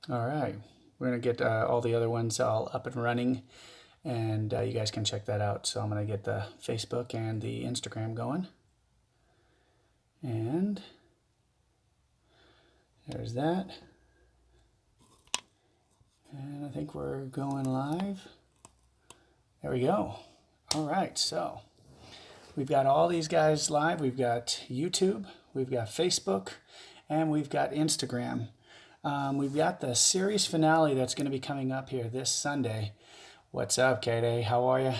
All right. We're going to get all the other ones all up and running, and you guys can check that out. So I'm going to get the Facebook and the Instagram going. And there's that. And I think we're going live. There we go. All right. So we've got all these guys live. We've got YouTube, we've got Facebook, and we've got Instagram. We've got the series finale that's going to be coming up here this Sunday. What's up, Katie? How are you?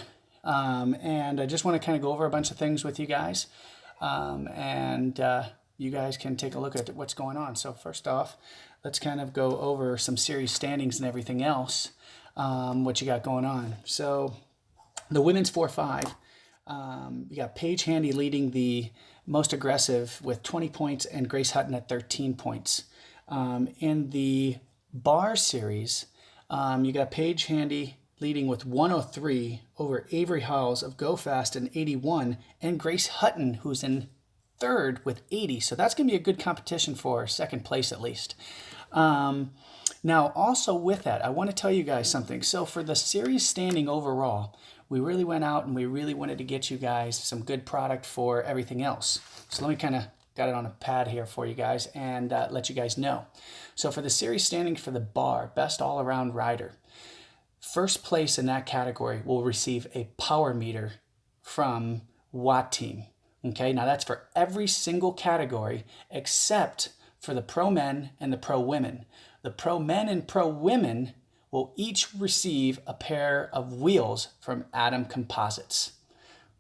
And I just want to kind of go over a bunch of things with you guys. And you guys can take a look at what's going on. So first off, let's kind of go over some series standings and everything else, what you got going on. So the women's 4-5, you got Paige Handy leading the most aggressive with 20 points and Grace Hutton at 13 points. In the bar series, you got Paige Handy leading with 103 over Avery Howells of Go Fast and 81, and Grace Hutton, who's in third with 80. So that's going to be a good competition for second place at least. Now, also with that, I want to tell you guys something. So for the series standing overall, we really went out and we really wanted to get you guys some good product for everything else. So let me kind of got it on a pad here for you guys and let you guys know. So for the series standing for the bar, best all-around rider, first place in that category will receive a power meter from Watt Team. Okay, now that's for every single category except for the pro men and the pro women. The pro men and pro women will each receive a pair of wheels from Atom Composites.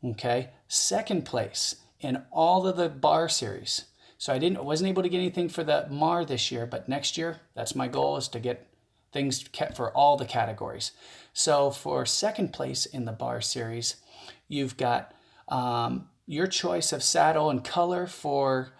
Okay, second place in all of the bar series. So I wasn't able to get anything for the MAR this year, but next year, that's my goal, is to get things kept for all the categories. So for second place in the bar series, you've got your choice of saddle and color for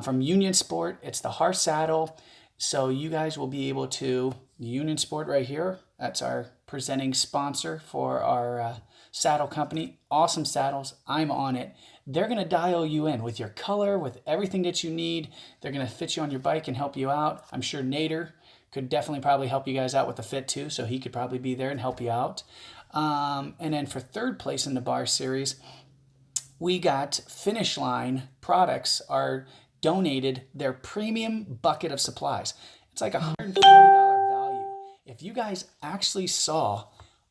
from Union Sport. It's the Hearth saddle. So you guys will be able to, Union Sport right here, that's our presenting sponsor for our saddle company. Awesome saddles. I'm on it. They're going to dial you in with your color, with everything that you need. They're going to fit you on your bike and help you out. I'm sure Nader could definitely probably help you guys out with the fit too, so he could probably be there and help you out. And then for third place in the bar series, we got Finish Line Products are donated their premium bucket of supplies. It's like $140 value. If you guys actually saw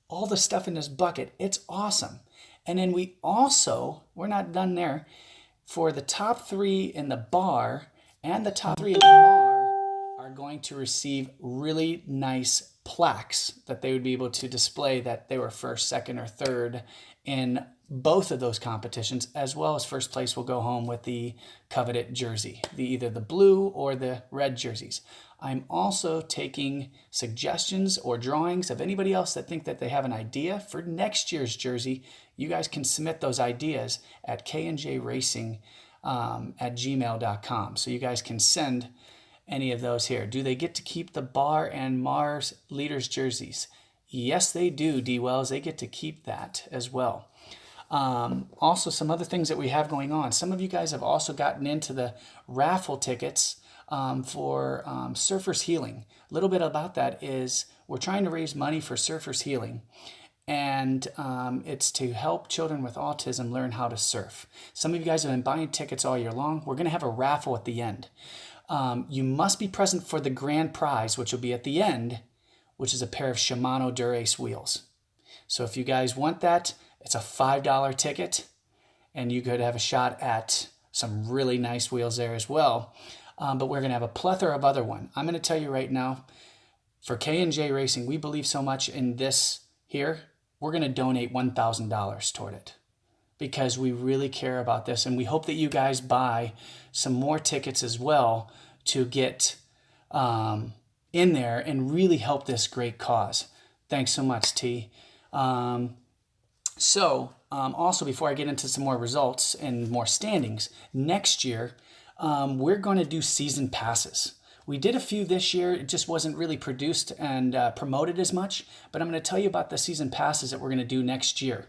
all the stuff in this bucket, it's awesome. And then we're not done there. For the top three in the bar and the top three in the bar are going to receive really nice plaques that they would be able to display that they were first, second, or third in both of those competitions, as well as first place will go home with the coveted jersey, either the blue or the red jerseys. I'm also taking suggestions or drawings of anybody else that think that they have an idea for next year's jersey. You guys can submit those ideas at knjracing at gmail.com. So you guys can send any of those here. Do they get to keep the bar and Mars leaders jerseys? Yes, they do, D. Wells. They get to keep that as well. Also, some other things that we have going on. Some of you guys have also gotten into the raffle tickets for Surfers Healing. A little bit about that is we're trying to raise money for Surfers Healing. And it's to help children with autism learn how to surf. Some of you guys have been buying tickets all year long. We're going to have a raffle at the end. You must be present for the grand prize, which will be at the end, which is a pair of Shimano Dura-Ace wheels. So if you guys want that, it's a $5 ticket, and you could have a shot at some really nice wheels there as well. But we're going to have a plethora of other ones. I'm going to tell you right now, for K&J Racing, we believe so much in this here, we're going to donate $1,000 toward it because we really care about this. And we hope that you guys buy some more tickets as well to get in there and really help this great cause. Thanks so much, T. Also, before I get into some more results and more standings, next year, we're going to do season passes. We did a few this year. It just wasn't really produced and promoted as much. But I'm going to tell you about the season passes that we're going to do next year.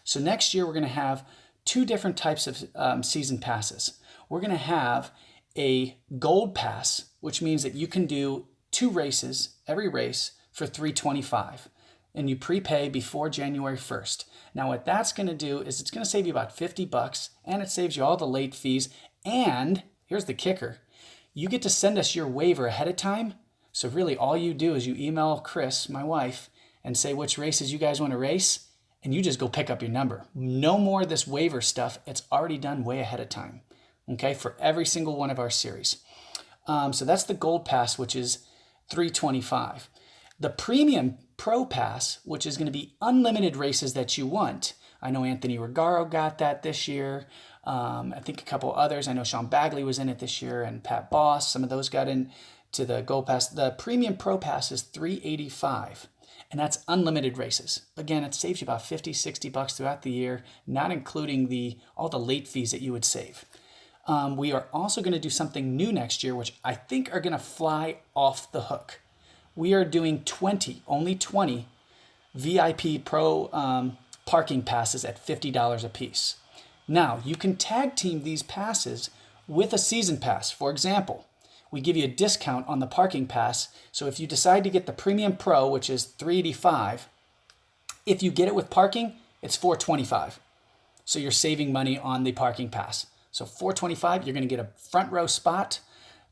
So next year, we're going to have two different types of season passes. We're going to have a gold pass, which means that you can do 2 races, every race, for $325. And you prepay before January 1st. Now what that's going to do is it's going to save you about $50, and it saves you all the late fees. And here's the kicker. You get to send us your waiver ahead of time. So really all you do is you email Chris, my wife, and say which races you guys want to race, and you just go pick up your number. No more of this waiver stuff. It's already done way ahead of time, okay, for every single one of our series. So that's the Gold Pass, which is $325. The Premium Pro Pass, which is going to be unlimited races that you want. I know Anthony Regaro got that this year. I think a couple others. I know Sean Bagley was in it this year, and Pat Boss. Some of those got into the Gold Pass. The Premium Pro Pass is $385, and that's unlimited races. Again, it saves you about $50-$60 throughout the year, not including all the late fees that you would save. We are also going to do something new next year, which I think are going to fly off the hook. We are doing only 20 VIP Pro parking passes at $50 a piece. Now, you can tag team these passes with a season pass. For example, we give you a discount on the parking pass. So if you decide to get the Premium Pro, which is $385, if you get it with parking, it's $425. So you're saving money on the parking pass. So $425, you're going to get a front row spot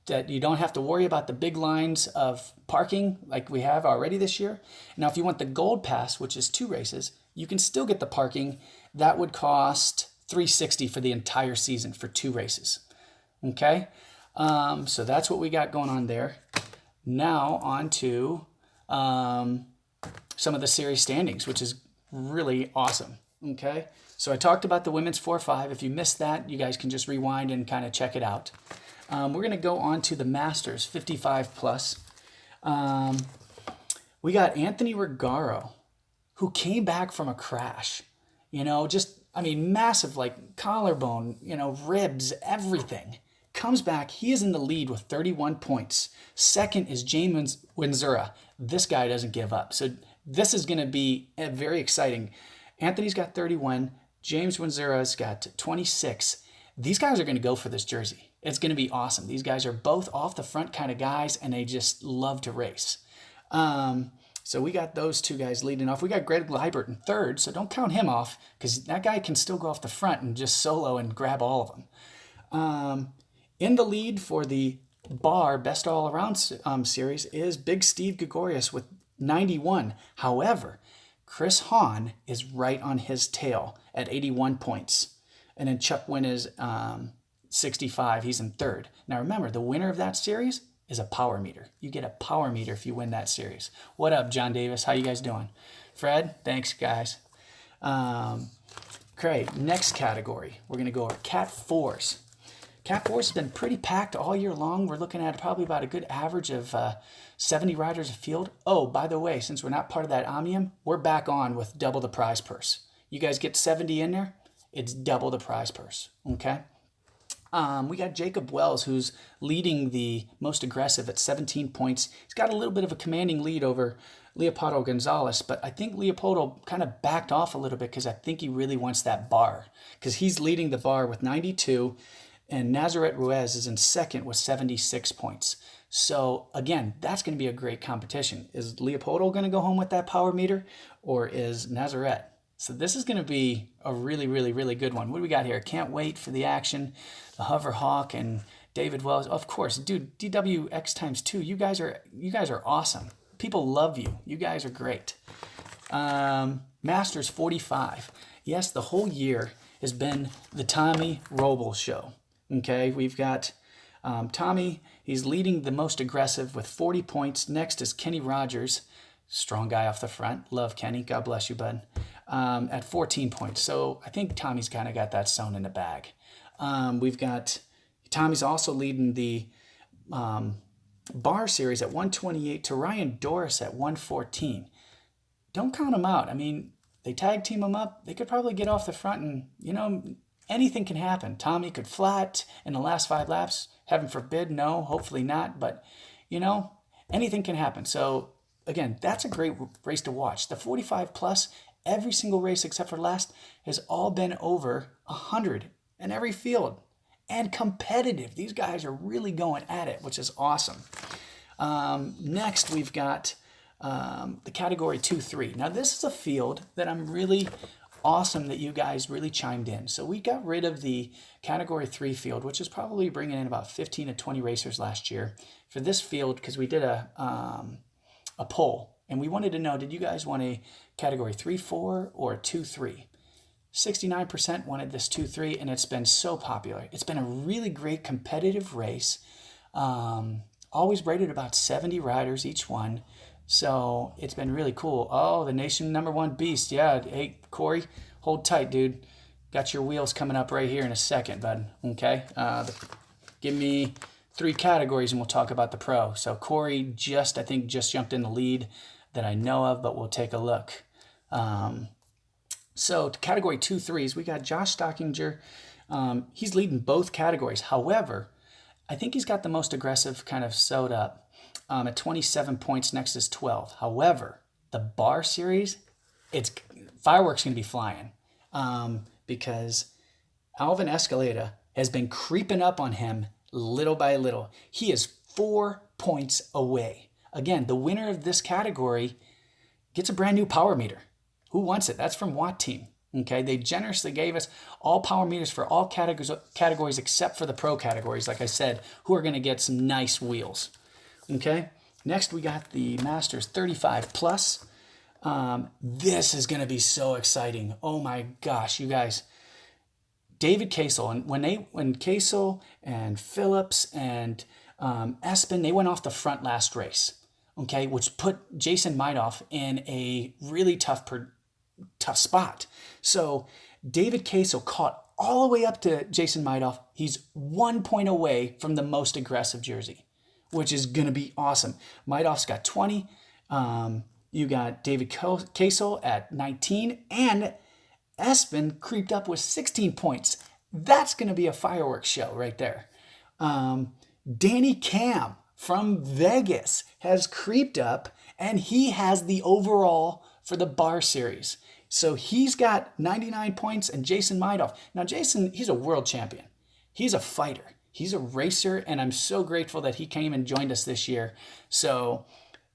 that you don't have to worry about the big lines of parking like we have already this year. Now, if you want the Gold Pass, which is 2 races, you can still get the parking. That would cost $360 for the entire season for 2 races. Okay, so that's what we got going on there. Now on to some of the series standings, which is really awesome. Okay, so I talked about the women's 4-5. If you missed that, you guys can just rewind and kind of check it out. We're going to go on to the Masters 55 plus. We got Anthony Regaro, who came back from a crash. Massive, like collarbone, ribs, everything. Comes back. He is in the lead with 31 points. Second is James Winzura. This guy doesn't give up. So this is going to be very exciting. Anthony's got 31. James Winzura's got 26. These guys are going to go for this jersey. It's going to be awesome. These guys are both off the front kind of guys, and they just love to race. So we got those 2 guys leading off. We got Greg Liebert in 3rd, so don't count him off because that guy can still go off the front and just solo and grab all of them. In the lead for the Bar Best All-Around series is Big Steve Gregorius with 91. However, Chris Hahn is right on his tail at 81 points. And then Chuck Wynn is 65. He's in 3rd. Now remember, the winner of that series is a power meter. You get a power meter if you win that series. What up, John Davis? How you guys doing? Fred? Thanks, guys. Great. Next category, we're going to go over Cat 4s. Cat 4s has been pretty packed all year long. We're looking at probably about a good average of 70 riders a field. Oh, by the way, since we're not part of that Omnium, we're back on with double the prize purse. You guys get 70 in there, it's double the prize purse, okay? We got Jacob Wells, who's leading the most aggressive at 17 points. He's got a little bit of a commanding lead over Leopoldo Gonzalez, but I think Leopoldo kind of backed off a little bit because I think he really wants that bar because he's leading the bar with 92, and Nazaret Ruiz is in 2nd with 76 points. So again, that's going to be a great competition. Is Leopoldo going to go home with that power meter, or is Nazaret? So this is going to be a really, really, really good one. What do we got here? Can't wait for the action. The Hover Hawk and David Wells. Of course, dude, DWX times 2. You guys are awesome. People love you. You guys are great. Masters 45. Yes, the whole year has been the Tommy Robles show. Okay, we've got Tommy. He's leading the most aggressive with 40 points. Next is Kenny Rogers. Strong guy off the front. Love Kenny. God bless you, bud. At 14 points. So I think Tommy's kind of got that sewn in the bag. We've got Tommy's also leading the bar series at 128 to Ryan Doris at 114. Don't count them out. I mean, they tag team them up. They could probably get off the front and, anything can happen. Tommy could flat in the last 5 laps. Heaven forbid, no, hopefully not. But, anything can happen. So, again, that's a great race to watch. The 45 plus, every single race except for last has all been over 100 in every field. And competitive. These guys are really going at it, which is awesome. Next, we've got the category 2-3. Now, this is a field that I'm really awesome that you guys really chimed in. So we got rid of the category 3 field, which is probably bringing in about 15 to 20 racers last year for this field, because we did a poll and we wanted to know, did you guys want a category 3-4 or 2-3? 69% wanted this 2-3, and it's been so popular. It's been a really great competitive race. Always rated about 70 riders each one. So it's been really cool. Oh, the nation #1 beast. Yeah. Hey, Corey, hold tight, dude. Got your wheels coming up right here in a second, bud. Okay. Give me 3 categories and we'll talk about the pro. So Corey I think just jumped in the lead that I know of, but we'll take a look. So to category 2-3s, we got Josh Stockinger. He's leading both categories. However, I think he's got the most aggressive kind of sewed up. At 27 points, next is 12. However, the bar series, it's fireworks going to be flying because Alvin Escalada has been creeping up on him little by little. He is 4 points away. Again, the winner of this category gets a brand new power meter. Who wants it? That's from Watt Team. Okay, they generously gave us all power meters for all categories except for the pro categories, like I said, who are going to get some nice wheels. Okay, next we got the Masters 35 Plus. This is going to be so exciting. Oh my gosh, you guys. David Casel, and when Casel and Phillips and Espen, they went off the front last race, okay, which put Jason Midoff in a really tough spot. So David Casel caught all the way up to Jason Midoff. He's 1 point away from the most aggressive jersey, which is going to be awesome. Midoff's got 20. You got David Casel at 19, and Espen creeped up with 16 points. That's going to be a fireworks show right there. Danny Cam from Vegas has creeped up, and he has the overall for the bar series. So he's got 99 points, and Jason Midoff. Now, Jason, he's a world champion. He's a fighter. He's a racer, and I'm so grateful that he came and joined us this year. So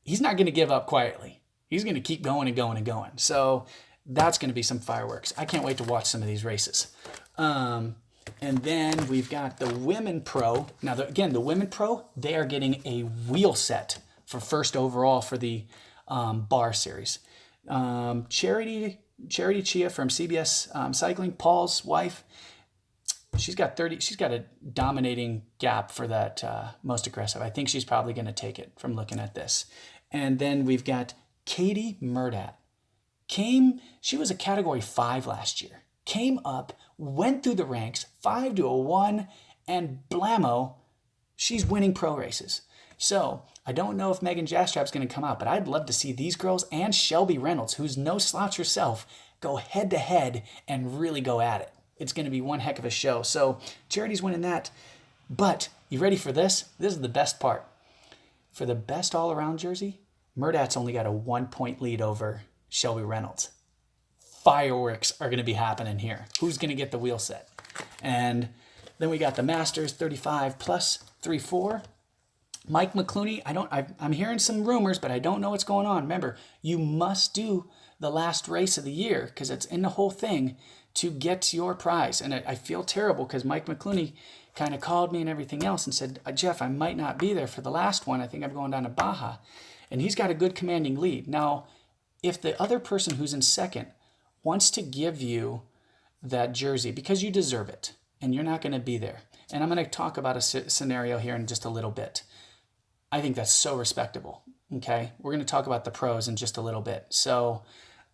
he's not going to give up quietly. He's going to keep going and going and going. So that's going to be some fireworks. I can't wait to watch some of these races. And then we've got the Women Pro. Now, again, the Women Pro, they are getting a wheel set for first overall for the bar series. Charity Chia from CBS Cycling, Paul's wife, she's got a dominating gap for that most aggressive. I think she's probably going to take it from looking at this. And then we've got Katie Murdat. She was a category 5 last year. Came up, went through the ranks, 5 to a 1, and blammo, she's winning pro races. So I don't know if Megan Jastrap's going to come out, but I'd love to see these girls and Shelby Reynolds, who's no slouch herself, go head to head and really go at it. It's going to be one heck of a show. So Charity's winning that. But you ready for this? This is the best part. For the best all-around jersey, Murdat's only got a 1 point lead over Shelby Reynolds. Fireworks are going to be happening here. Who's going to get the wheel set? And then we got the Masters 35 Plus 3-4. Mike McClooney, I'm hearing some rumors, but I don't know what's going on. Remember, you must do the last race of the year because it's in the whole thing to get your prize. And I feel terrible because Mike McClooney kind of called me and everything else and said, Jeff, I might not be there for the last one. I think I'm going down to Baja. And he's got a good commanding lead. Now, if the other person who's in second wants to give you that jersey because you deserve it and you're not going to be there, and I'm going to talk about a scenario here in just a little bit. I think that's so respectable. Okay, we're going to talk about the pros in just a little bit. So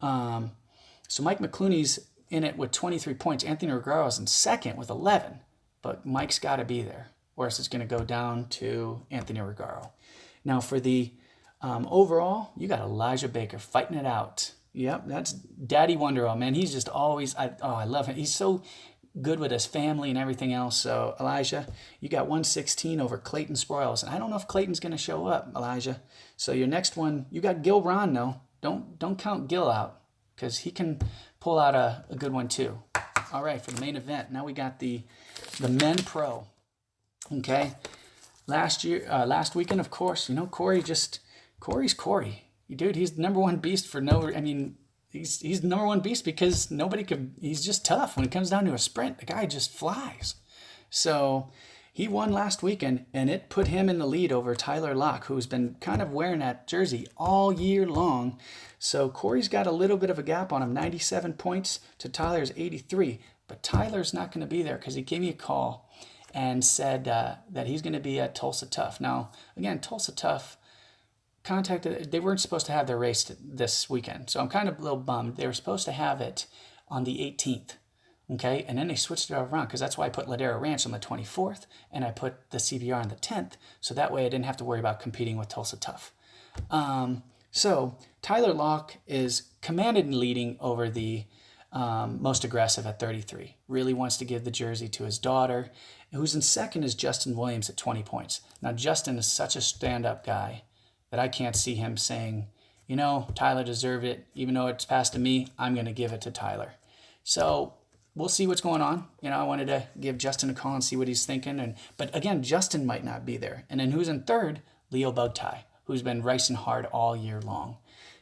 Mike McClooney's in it with 23 points. Anthony Regaro's in second with 11, but Mike's got to be there, or else it's going to go down to Anthony Regaro. Now for the overall, you got Elijah Baker fighting it out. Yep, that's Daddy Wonderall, man. He's just always, I love him. He's so good with his family and everything else. So Elijah, you got 116 over Clayton Sproils. And I don't know if Clayton's going to show up, Elijah. So your next one, you got Gil Ron, though. Don't count Gil out because he can pull out a good one too. All right, for the main event, now we got the Men Pro. Okay, last weekend, of course, you know, Corey's Corey. Dude, he's the number one beast for no, I mean, he's the number one beast because nobody could, he's just tough. When it comes down to a sprint, the guy just flies. So he won last weekend, and it put him in the lead over Tyler Locke, who's been kind of wearing that jersey all year long. So Corey's got a little bit of a gap on him, 97 points to Tyler's 83. But Tyler's not going to be there because he gave me a call and said that he's going to be at Tulsa Tough. Now, again, Tulsa Tough they weren't supposed to have their race this weekend. So I'm kind of a little bummed. They were supposed to have it on the 18th. Okay, and then they switched it around because that's why I put Ladera Ranch on the 24th and I put the CBR on the 10th. So that way I didn't have to worry about competing with Tulsa Tough. So Tyler Locke is commanded and leading over the most aggressive at 33. Really wants to give the jersey to his daughter. Who's in second is Justin Williams at 20 points. Now, Justin is such a stand-up guy that I can't see him saying, you know, Tyler deserved it. Even though it's passed to me, I'm going to give it to Tyler. So we'll see what's going on. You know, I wanted to give Justin a call and see what he's thinking. But again, Justin might not be there. And then who's in third? Leo Bugtie, who's been racing hard all year long.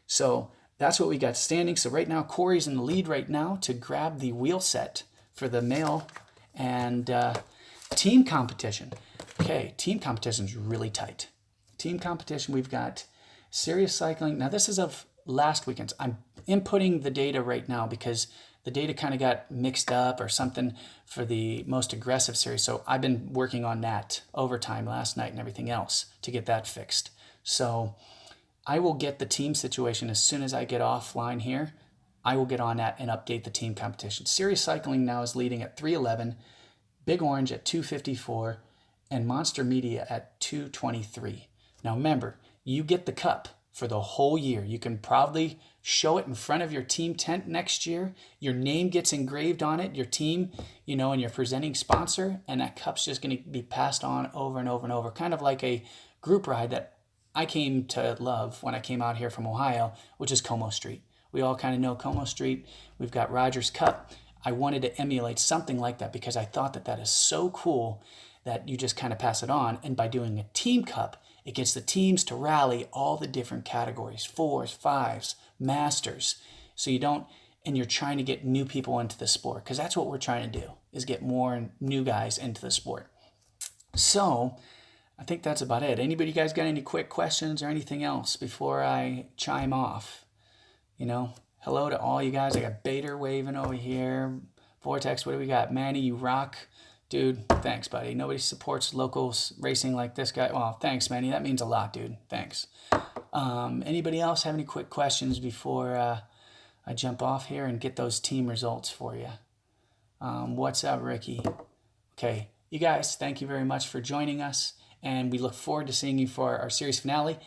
So that's what we got standing. So right now, Corey's in the lead right now to grab the wheel set for the male and team competition. Okay, team competition is really tight. Team competition, we've got Serious Cycling. Now, this is of last weekend's. I'm inputting the data right now because the data kind of got mixed up or something for the most aggressive series. So I've been working on that overtime last night and everything else to get that fixed. So I will get the team situation as soon as I get offline here. I will get on that and update the team competition. Serious Cycling now is leading at 311, Big Orange at 254, and Monster Media at 223. Now remember, you get the cup for the whole year. You can proudly show it in front of your team tent next year. Your name gets engraved on it, your team, you know, and your presenting sponsor, and that cup's just going to be passed on over and over and over, kind of like a group ride that I came to love when I came out here from Ohio, which is Como Street. We all kind of know Como Street. We've got Rogers Cup. I wanted to emulate something like that because I thought that that is so cool that you just kind of pass it on. And by doing a team cup, it gets the teams to rally all the different categories, 4s, 5s, masters. So you don't, and you're trying to get new people into the sport because that's what we're trying to do is get more new guys into the sport. So I think that's about it. Anybody guys got any quick questions or anything else before I chime off? You know, hello to all you guys. I got Bader waving over here. Vortex, what do we got? Manny, you rock. Dude, thanks, buddy. Nobody supports local racing like this guy. Well, thanks, Manny. That means a lot, dude. Thanks. Anybody else have any quick questions before I jump off here and get those team results for you? What's up, Ricky? Okay, you guys, thank you very much for joining us, and we look forward to seeing you for our series finale.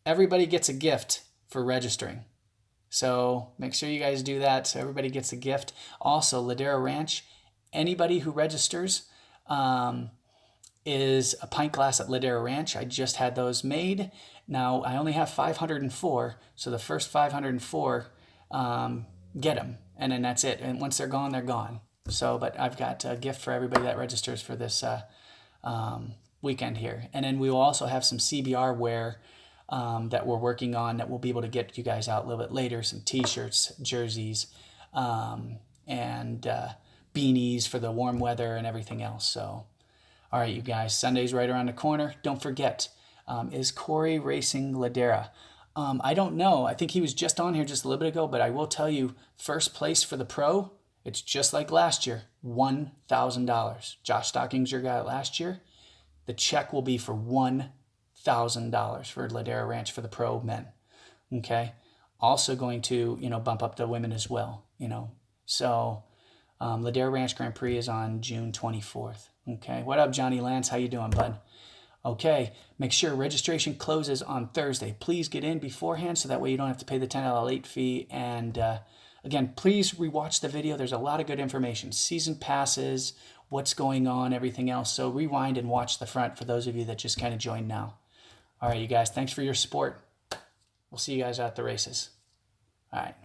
Everybody gets a gift for registering. So make sure you guys do that so everybody gets a gift. Also, Ladera Ranch, anybody who registers is a pint glass at Ladera Ranch. I just had those made. Now, I only have 504, so the first 504 get them, and then that's it. And once they're gone, they're gone. So, but I've got a gift for everybody that registers for this weekend here. And then we will also have some CBR wear that we're working on that we'll be able to get you guys out a little bit later. Some T-shirts, jerseys, and beanies for the warm weather and everything else. So, all right, you guys, Sunday's right around the corner. Don't forget, is Corey racing Ladera? I don't know. I think he was just on here just a little bit ago, but I will tell you, first place for the pro, it's just like last year, $1,000. Josh Stocking's your guy last year. The check will be for $1,000 for Ladera Ranch for the pro men. Okay. Also going to, bump up the women as well, So Ladera Ranch Grand Prix is on June 24th. Okay. What up, Johnny Lance? How you doing, bud? Okay. Make sure registration closes on Thursday. Please get in beforehand so that way you don't have to pay the $10 late fee. And again, please rewatch the video. There's a lot of good information. Season passes, what's going on, everything else. So rewind and watch the front for those of you that just kind of joined now. All right, you guys, thanks for your support. We'll see you guys at the races. All right.